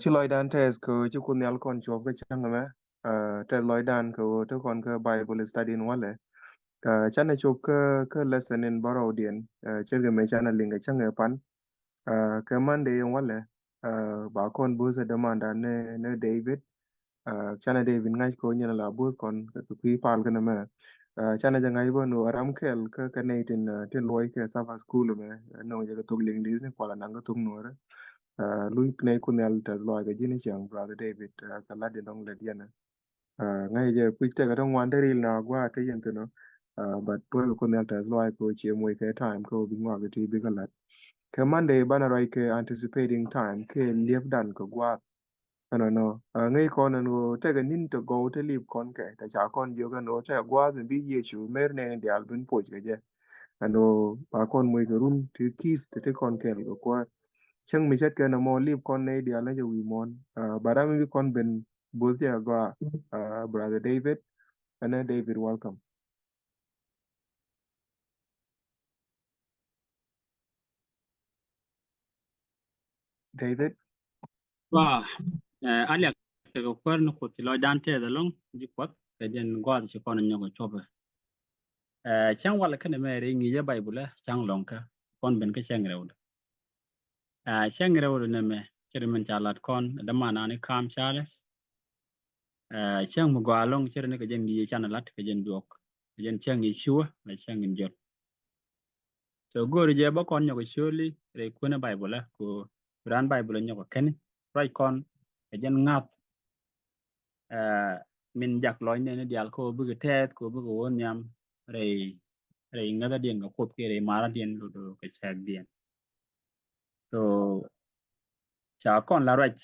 Ci loy dan tes ko ci kun yal kon job ga changame te loy dan ko to kon ka bible study in wale chana chok ka lesson in baro dien cherga me chana linga change pan ka mande yon wale ba kon buza demanda ne David chana David ngai ko nyana la buz kon ka pi pal kana me chana janga ibo no aram kel ka ne tin loy ke sava school me no jaga tugling disney kwala nanga tung no lui ne kunel tas lo ga jini chang brother David ka la de dong le diana ngai je quick te ga dong wan deril na gwa te yen to no but to kunel tas lo ko che mo ke time ko bi ngwa ga ti bi ga lat ke Monday bana rai ke anticipating time ke lief dan ko gwa ano no ngai kon an go te ga nin to go te lip kon ke ta cha kon yo ga no te gwa bi ye chu mer ne di albin po ga je ano ba kon mo ga rum ti kis te kon ke ko Chang mi chat kana mo lip kon ne dia la jawi mon barami bi kon ben both ya go brother David and David welcome David Wah, aliak te ko kwer no kuti lo dante da long di pot ke den god ci kono nyogo chobe. Chang wala kene me re ngi je bible chang long ka kon ben ke chang rewde. Chang rewde ne me chere men chalat kon da mana ni kam charles. Chang mu gwa long chere ne ke jen ngi chana lat ke jen duok. Ke jen chang ngi shua la chang ngi jot. So go je ba kon nyogo shuli re kuna bible ko ran bible nyogo kene. Right kon ke jen ngap min jak loy ne dial ko bu tet ko bu won yam re re ngada dien ko kot ke re mara dien lu do ke chak dien so cha kon la rach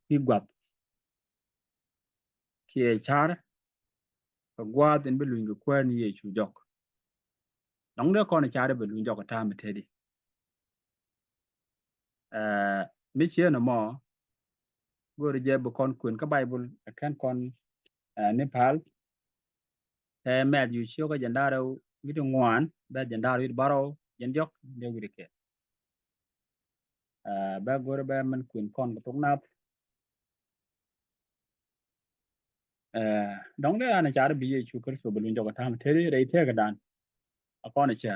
pi gwap ke char ko gwa den bu lu ko ni ye chu jok dong de kon char bu lu jok ta me tedi mi che no mo go je bu kon kun ka bible kan kon nepal me yu chiu ko jandaro mi do ngwan ba jandaro wi baro jen jok de wi ke ba gore ba man kun kon ko nap dong le ana char bi ye chu kar so bulun joga tam tere re te ga dan akon che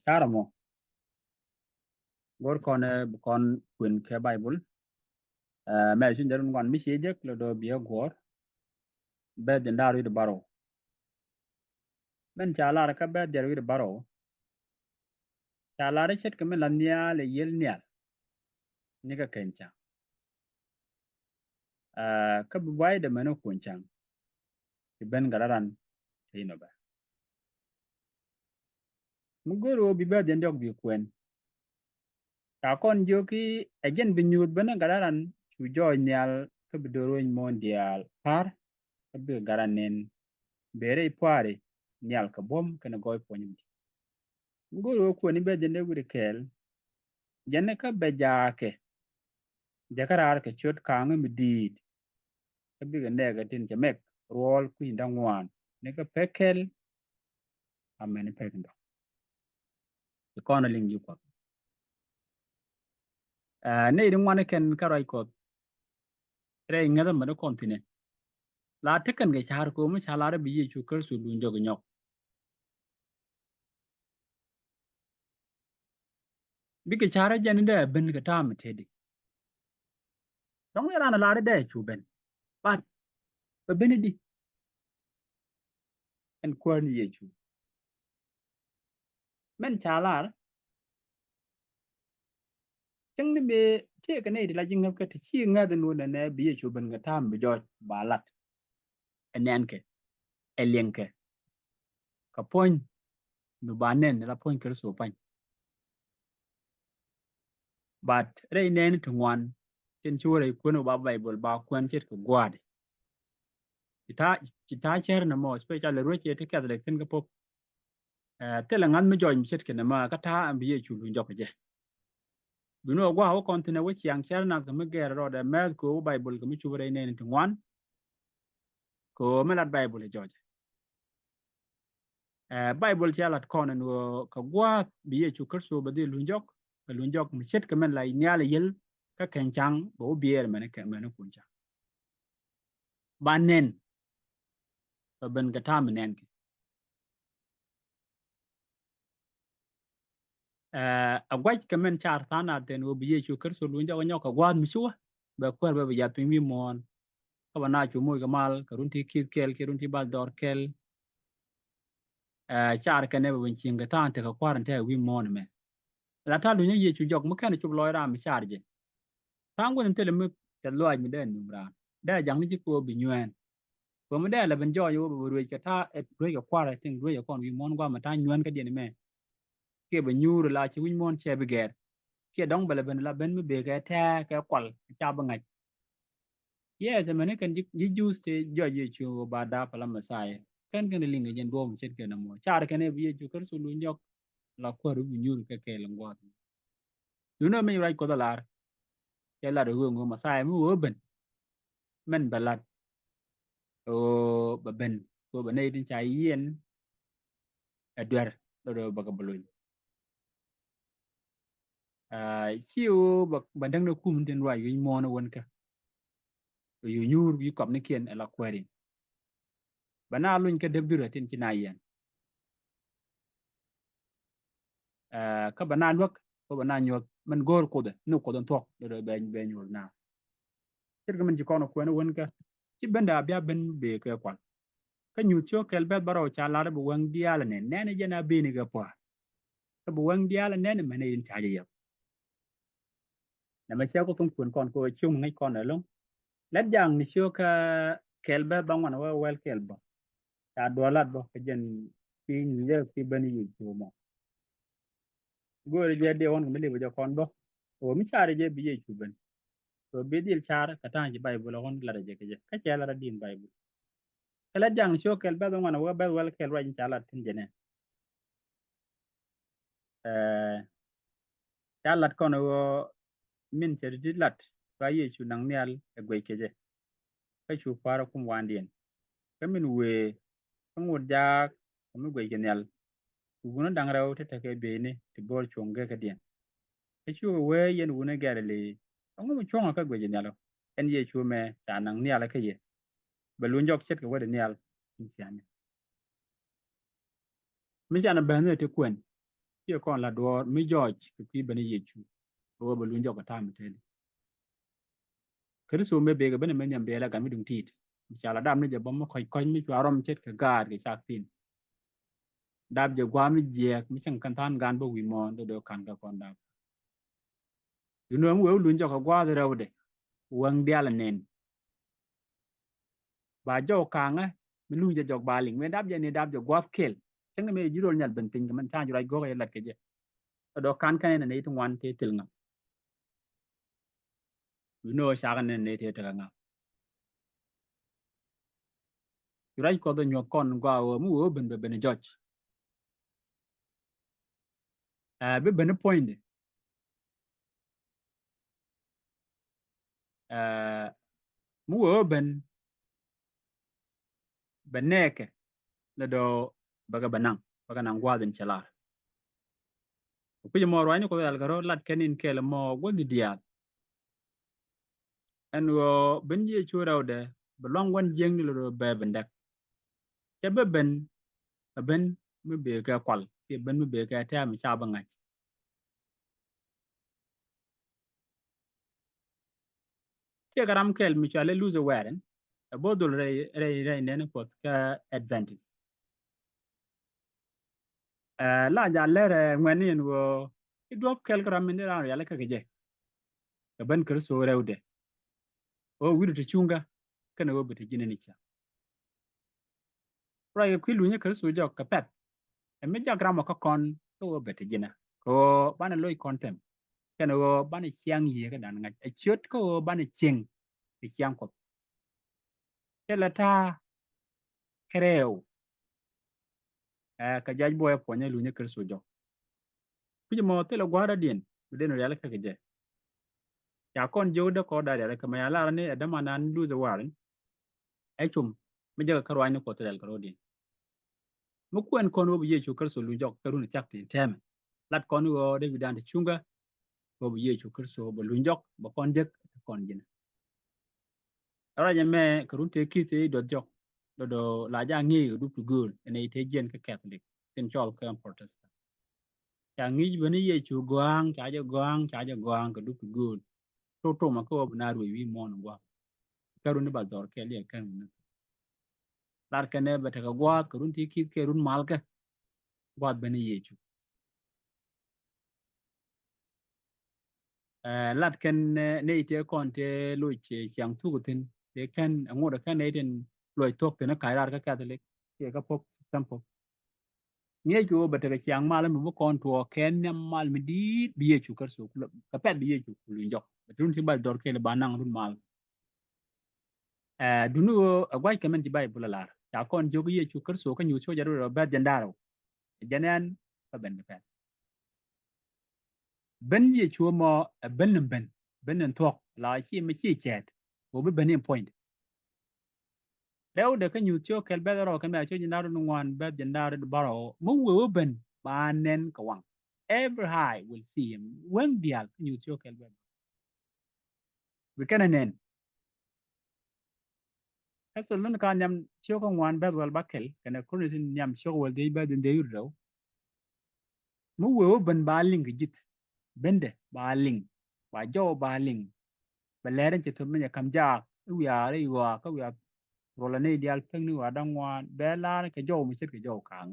char mo gor kon kon kun ke bible me shin derun gon mi che jek lo do bi gor be den daru de baro men chala ka be deru de baro chala re chet ke men lanya le yel nya ni ka kencha ka bu bai de men ko chang ti ben gararan tino ba mu goro bi be den dog bi kwen ta kon jo ki ejen bi nyut ben gararan chu jo nyal ka bi doro mondial par ka bi garanen bere poare nyal ka bom kana goy ponyum ngoro ko ni be jende guri kel jenne ka be jaake jakarar ke chot kang mi dit ka bi ne ga tin jamek rol ku indangwan ne ka pekel amene pekndo ikono lingi ko ne idin wane ken karai ko re ngada mada kontine la tekan ga char ko mu chalare bi yi chukar su dun jog nyok bi ke chara jende ben ga tam tedi dong era na lare de chu ben but ba benedi en kwani ye chu men chalar chang ni be che ka ne di la jingab ka ti chi ngada nu na ne bi ye chu ben ga tam bi joj balat enen ke elenke ka pon nu banen la pon ker so pan but re nen to ngwan chen chure kuno ba bible ba kwan chet ko gwade kita cher na mo especially ro che te kadle ken ko pop te la ngan mi joy mi chet ken ma ka ta am bi ye chu lu jok je bino gwa ho kontine wo chiang cher na ka me ger ro da me ko bible ko mi chure nen to ngwan ko me lat bible joje bible che lat konen wo ka gwa bi ye chu kerso ba de lu jok balun jok mi chet kamen la nyal yel ka ken chang bo bier mane ke mane kun chang banen ba ben ga tam nen ke agwaj kamen char tana den wo biye chu kar so lun jok nyoka gwad mi chuwa ba kwar ba ya pin wi mon ka bana chu moy kamal karun ti kit kel kirun ti bal dor kel char ka ne ba win chinga tan te ka kwaran te wi mon me la ta lu ye chu jok mu kan chu loy ram char je tang gun te le mu te loy mi den num ran da jang ni ko bi nyuen ko mu da la ben jo yo bo ruwe ka ta e ruwe ka kwara ting ruwe kon wi mon gwa ma ta nyuen ka den me ke ba nyuru la chi wi mon che be ger ke dong bala ben la ben mi be ka ta ka kwal cha ba ngai yes mane kan ji jus te jo ye chu ba da pala masai kan kan linga jen do mu chet ke na mo char ka ne bi chu kar su lu nyok la ko ru bi nyuru ka ke lang wa you know me right ko da lar ke la ru ngo masai mu wo ben men balat o ba ben ko ba ne din cha yen adwer do ba ka bulu chiu ba dang no kum den wa yu mo no won ka yu nyur yu kop ne kien ala kweri bana luñ ka debdura tin ci nayen ka bana nok ko bana nyot man gor ko de no ko don tok do be nyol na tir ga man ji kono ko no won ka ci benda bia ben be ka kwal ka nyu cho kel bet baro cha la bu wang diala ne ne jena be ni ga pa ka bu wang diala ne ne mane din cha je yep na ma cha ko tung kun kon ko chung ngai kon long let jang ni cho ka kel bet bang wan wa wel kel ba ta do lat bo ka jen pi ni je pi bani yu mo gore je de won mi le bo kon bo o mi chare je bi ye chuben to be dil char ka tan ji bible on la je ke je ka che la din bible kala jang sho kel ba ngwana wa ba wal kel wa ni chala tin jene eh chalat kono wo min che di lat ba ye chu nang nyal e gwe ke je ka chu para kum wandien ka min we ka ngur ja ka mi gwe ke nyal guna dang raw te te ke be ni ti bol chonge ka dien ka chu we yen wuna gare le ngu chonga ka gwe je nyalo en ye chu me ta nang nyal ka ye balun jok chet ka wede nyal insiane mi jana bene te kwen ye kon la do mi George ki bene ye chu o balun jok ta mi tele kri so me be ga bene men yam be la ga mi dum tit mi chala dam ni je bom ko ko mi chu arom chet ka gar ke chak tin dab je gwa mi je mi chang kan tan gan bo wi mon do kan ga kon dab you know we lun jok gwa de rawde wang diala nen ba jo kanga mi lu je jok ba ling me dab je ni dab je gwa kel chang me jiro nyal ben pin man tan ju rai go ga lat ke je do kan kan ne tu wan te til nga you know sha kan ne te ta nga ju rai ko do nyo kon gwa o mu o ben be ben George be ben point mu o ben beneke le do baga banang baga nang gwa den chalar ku je mo ro ni ko dal garo lat kenin kele mo gondi dia en wo ben ye chu rawde be long wan jeng ni lo be bendak ke be ben mi be ka kwal ke ben mi be ka ta mi cha bangaj ke garam kel mi chale lose waren bodul re ne ko ka advantage la ja lere ngwenin wo idop kel garam ni ra ya le ka je ka ben kar so rewde o wiru te chunga kana wo bete jine ni cha ra ye kwilu nye kar so jo ka pet e me ja gramo ka kon ko wo bete jina ko bana loy kontem kana wo bana chiang ye ka dan ngaj e chot ko wo bana ching e chiang ko tela ta kreu ka jaj boya ponye lu nye kar so jo kuje mo tela gwara dien den ya le ka je ya kon jo de ko da ya ka ma ya la ne da manan lu ze warin e chum me ja ka karwa ni ko tel ka rodin mu kwen kon wo ye chu kar so lu jok karu ni chak tin tem lat kon wo de vidan chunga ko bi Yesu Kristo ba lu njok ba kon dek kon jina ara jame karun te kite do jok do la ja ngi du tu gul ene te jen ka Catholic ten chol ka Protestant ya ngi bani Yesu goang cha ja goang ka du tu gul to ma ko na ru wi mon gwa karun ba dor ke le kan lar kane ba ta gwa karun te kit ke run mal ka gwa bani Yesu lat ken ne te kon te lu che chang tu tin te kan ngoda kan ne den loy tok te na kai rar ka Catholic ke ka pop system pop nge ko bata ka chang mal mu kon to ken nyam mal mi di biye chu kar so ka pet biye chu lu njok batun ti ba dor ke le banang run mal dunu agwai kamen ti bai bulalar ta kon jogi ye chu kar so ka nyu so jaru ba jandaro janan ka ben ka ben ye chu mo ben tok la chi ma chi chet wo be ben point Leo de ka nyu cho kel be ro kan ba cho jandaro nu wan ba jandaro baro mu wo ben ba nen ka wang every high will see him when dial nyu cho kel be we can nen kasol nun kan nyam cho ko wan ba wal bakel kana ko ni nyam cho wal de ba de yuro mu wo ben ba ling jit bende ba ling ba jo ba ling ba leren che to me kam ja wi are wa ka wi rola ne dial peng ni wa dang wan be la ke jo mi chit ke jo kang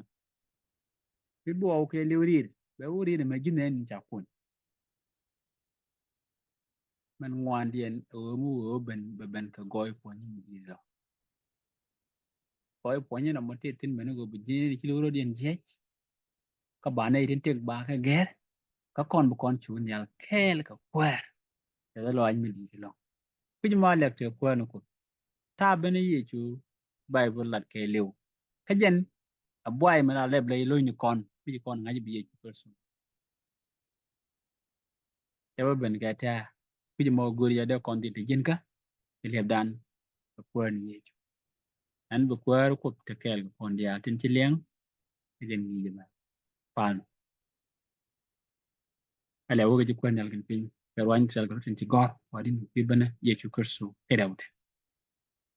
bi bo ke liurir be uri ne me jinen cha kun man wan dien o mu wo ben be ben ka goy po ni mi ro goy po ni na mo te tin me no go bi jini chi lo dien je ka ba ne tin tek ba ka ger ka kon bu kon chu nyal kel ka kwer te lo an mi di lo ku ma lek te kwer no ko ta bene ye chu bible lat ke lew ka jen a boy mana leb le lo ni kon bi kon ngaji bi ye chu person te ba ben ga ta ku mo gor ya de kon di te jen ka te leb dan ka kwer ni ye chu an bu kwer ko te kel kon dia tin ti leng te jen ni jema pan ale wo ga ji kwer nyal kin pin per wan tra ga tin ti go wadin bi bene ye chu kursu te dawde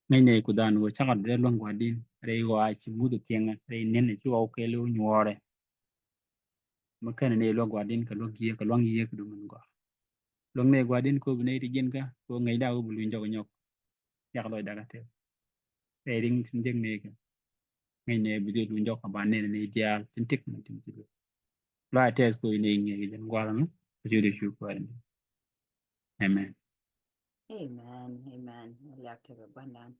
ngay ne ku dan wo chakat de long wadin re wa chi mu de tienga re nen ne chu o ke lu nyore makan ne lo gwadin ka lo gie ka long ye ku dum go long ne gwadin ko ne ti gen ka ko ngai da bu lu njog nyok yak lo daga te re ring tin jeng ne ka ngay ne bi de lu njog ka ban ne ne dial tin tik mun tin ti lo ate ko ne ngi den gwalam ju de chu ko amen Amen. Amen. Liak te bandan.